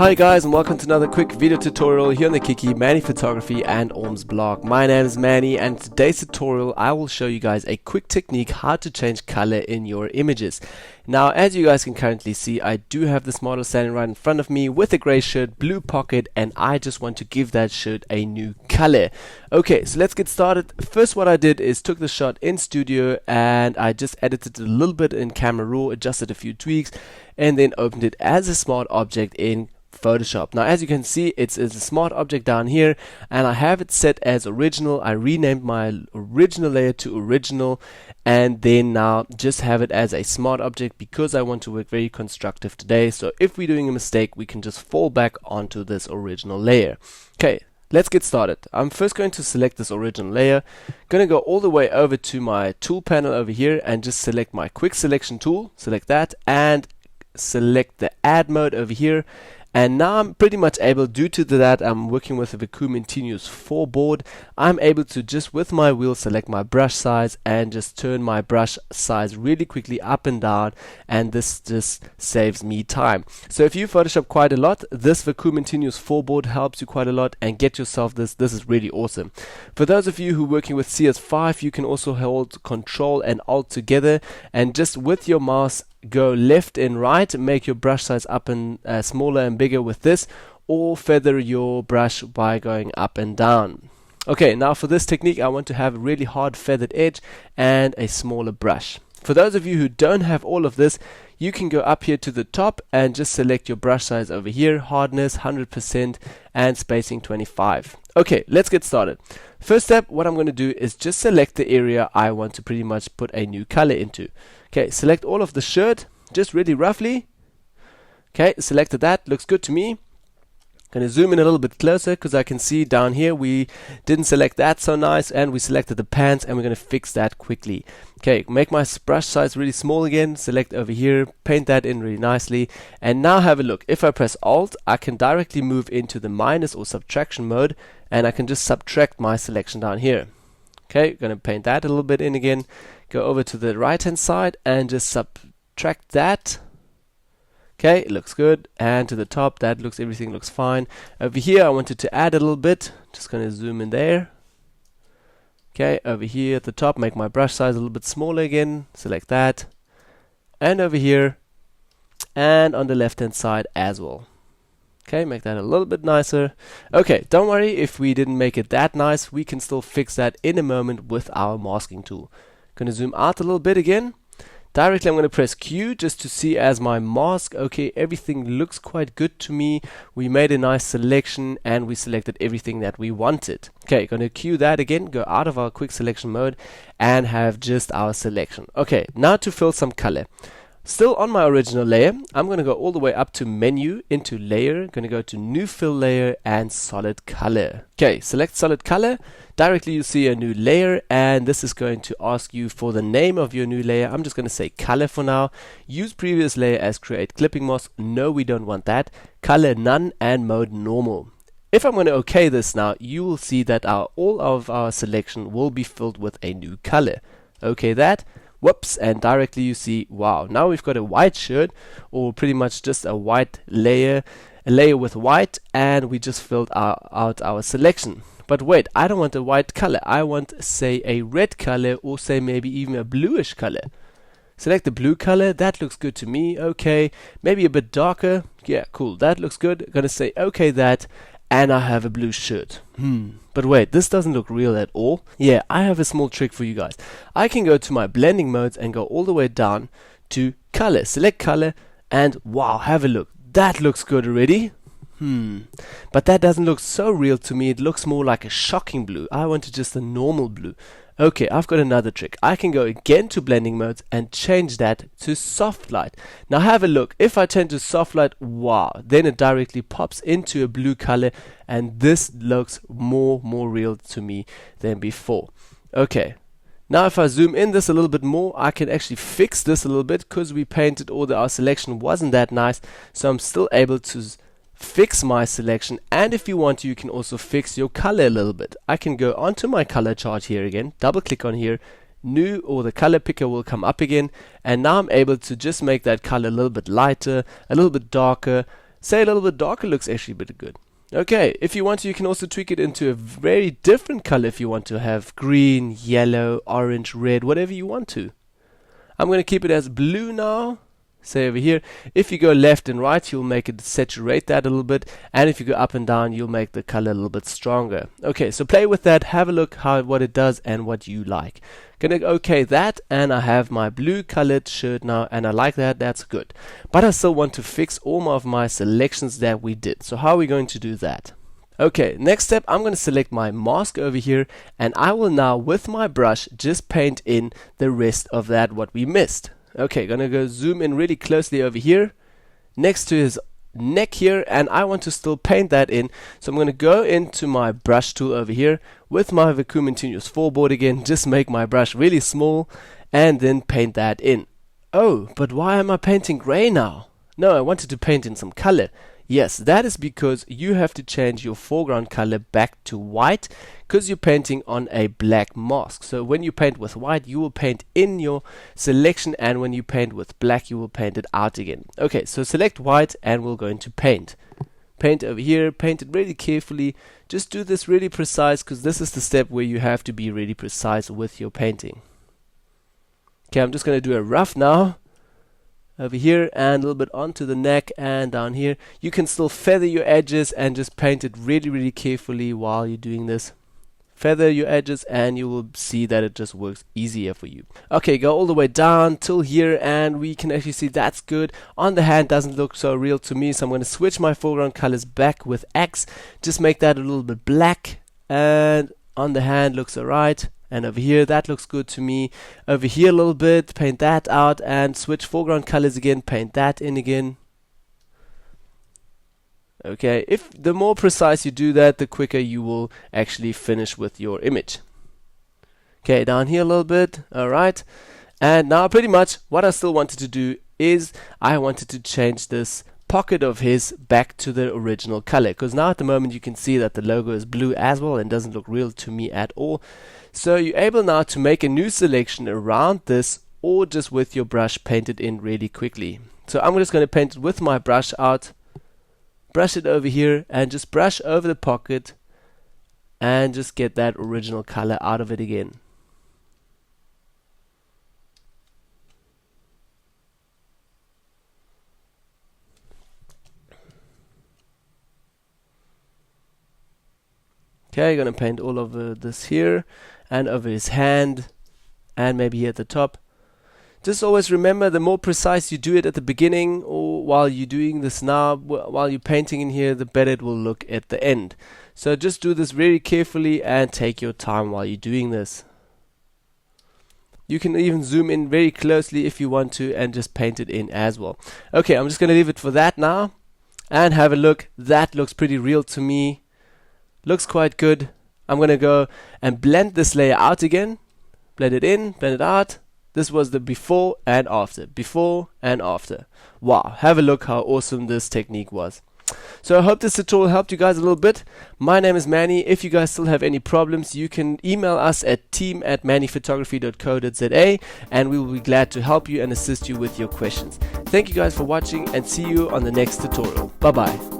Hi guys, and welcome to another quick video tutorial here on the Kiki Manny Photography and Orms blog. My name is Manny, and in today's tutorial I will show you guys a quick technique how to change color in your images. Now, as you guys can currently see, I do have this model standing right in front of me with a gray shirt, blue pocket, and I just want to give that shirt a new color. Okay, so let's get started. First, what I did is took the shot in studio and I just edited it a little bit in Camera Raw, adjusted a few tweaks, and then opened it as a smart object in Photoshop. Now, as you can see, it's a smart object down here, and I have it set as original. I renamed my original layer to original, and then now just have it as a smart object because I want to work very constructive today. So if we're doing a mistake, we can just fall back onto this original layer. Okay, let's get started. I'm first going to select this original layer, going to go all the way over to my tool panel over here and just select my quick selection tool, select that, and select the add mode over here. And now I'm pretty much able, due to that I'm working with a Wacom Intuos 4 board, I'm able to just with my wheel select my brush size and just turn my brush size really quickly up and down, and this just saves me time. So if you Photoshop quite a lot, this Wacom Intuos 4 board helps you quite a lot, and get yourself this is really awesome. For those of you who are working with CS5, you can also hold Control and Alt together and just with your mouse go left and right, make your brush size up and smaller and bigger with this, or feather your brush by going up and down. Okay, now for this technique I want to have a really hard feathered edge and a smaller brush. For those of you who don't have all of this, you can go up here to the top and just select your brush size over here, hardness 100% and spacing 25. Okay, let's get started. First step, what I'm going to do is just select the area I want to pretty much put a new color into. Okay, select all of the shirt, just really roughly. Okay, selected that, looks good to me. Gonna zoom in a little bit closer because I can see down here we didn't select that so nice, and we selected the pants, and we're gonna fix that quickly. Okay, make my brush size really small again, select over here, paint that in really nicely, and now have a look. If I press Alt, I can directly move into the minus or subtraction mode, and I can just subtract my selection down here. Okay, gonna paint that a little bit in again, go over to the right hand side and just subtract that. Okay, it looks good, and to the top that looks, everything looks fine. Over here I wanted to add a little bit, just gonna zoom in there. Okay, over here at the top, make my brush size a little bit smaller again, select that, and over here and on the left hand side as well. Okay, make that a little bit nicer. Okay, don't worry if we didn't make it that nice, we can still fix that in a moment with our masking tool. Gonna zoom out a little bit again. Directly I'm going to press Q just to see as my mask. Okay, everything looks quite good to me. We made a nice selection and we selected everything that we wanted. Okay, going to Q that again, go out of our quick selection mode and have just our selection. Okay, now to fill some color. Still on my original layer, I'm going to go all the way up to menu, into layer, going to go to new fill layer and solid color. Okay, select solid color. Directly you see a new layer, and this is going to ask you for the name of your new layer. I'm just going to say color for now. Use previous layer as create clipping mask. No, we don't want that. Color none and mode normal. If I'm going to OK this now, you will see that all of our selection will be filled with a new color. OK that. Whoops, and directly you see, wow, now we've got a white shirt, or pretty much just a white layer, a layer with white, and we just filled out our selection. But wait, I don't want a white color, I want, say, a red color, or say maybe even a bluish color. Select the blue color, that looks good to me, okay, maybe a bit darker, yeah, cool, that looks good, gonna say okay that, and I have a blue shirt. But wait, this doesn't look real at all. Yeah, I have a small trick for you guys. I can go to my blending modes and go all the way down to color, select color, and wow, have a look. That looks good already. But that doesn't look so real to me. It looks more like a shocking blue. I wanted just a normal blue. Okay, I've got another trick. I can go again to blending modes and change that to soft light. Now have a look. If I change to soft light, wow, then it directly pops into a blue color, and this looks more real to me than before. Okay, now if I zoom in this a little bit more, I can actually fix this a little bit because we painted our selection wasn't that nice, so I'm still able to fix my selection. And if you want to, you can also fix your color a little bit. I can go onto my color chart here again, double click on here, new, or the color picker will come up again, and now I'm able to just make that color a little bit lighter, a little bit darker, say a little bit darker looks actually pretty good. Okay, if you want to, you can also tweak it into a very different color if you want to have green, yellow, orange, red, whatever you want to. I'm going to keep it as blue now. Say over here, if you go left and right, you'll make it saturate that a little bit, and if you go up and down, you'll make the color a little bit stronger. Okay, so play with that, have a look what it does and what you like. Gonna okay that, and I have my blue colored shirt now, and I like that, that's good. But I still want to fix all of my selections that we did. So how are we going to do that? Okay, next step, I'm going to select my mask over here, and I will now with my brush just paint in the rest of that what we missed. Okay, gonna go zoom in really closely over here next to his neck here, and I want to still paint that in. So I'm gonna go into my brush tool over here with my Wacom Intuos 4 board again, just make my brush really small and then paint that in. Oh, but why am I painting gray now? No, I wanted to paint in some color. Yes, that is because you have to change your foreground color back to white because you're painting on a black mask. So when you paint with white, you will paint in your selection, and when you paint with black, you will paint it out again. Okay, so select white and we'll go into paint. Paint over here, paint it really carefully. Just do this really precise because this is the step where you have to be really precise with your painting. Okay, I'm just going to do a rough now. Over here and a little bit onto the neck and down here. You can still feather your edges and just paint it really carefully while you're doing this. Feather your edges and you will see that it just works easier for you. Okay, go all the way down till here and we can actually see that's good. On the hand doesn't look so real to me, so I'm going to switch my foreground colors back with X. Just make that a little bit black, and on the hand looks alright. And over here, that looks good to me. Over here a little bit, paint that out and switch foreground colors again, paint that in again. Okay, if the more precise you do that, the quicker you will actually finish with your image. Okay, down here a little bit, alright. And now pretty much what I still wanted to do is I wanted to change this pocket of his back to the original color, because now at the moment you can see that the logo is blue as well and doesn't look real to me at all. So you're able now to make a new selection around this, or just with your brush paint it in really quickly. So I'm just going to paint it with my brush out, brush it over here and just brush over the pocket and just get that original color out of it again. Okay, going to paint all over this here and over his hand and maybe here at the top. Just always remember, the more precise you do it at the beginning or while you're doing this now, while you're painting in here, the better it will look at the end. So just do this very carefully and take your time while you're doing this. You can even zoom in very closely if you want to and just paint it in as well. Okay, I'm just going to leave it for that now and have a look. That looks pretty real to me. Looks quite good. I'm going to go and blend this layer out again. Blend it in, blend it out. This was the before and after. Before and after. Wow, have a look how awesome this technique was. So I hope this tutorial helped you guys a little bit. My name is Manny. If you guys still have any problems, you can email us at team@mannyphotography.co.za and we will be glad to help you and assist you with your questions. Thank you guys for watching and see you on the next tutorial. Bye bye.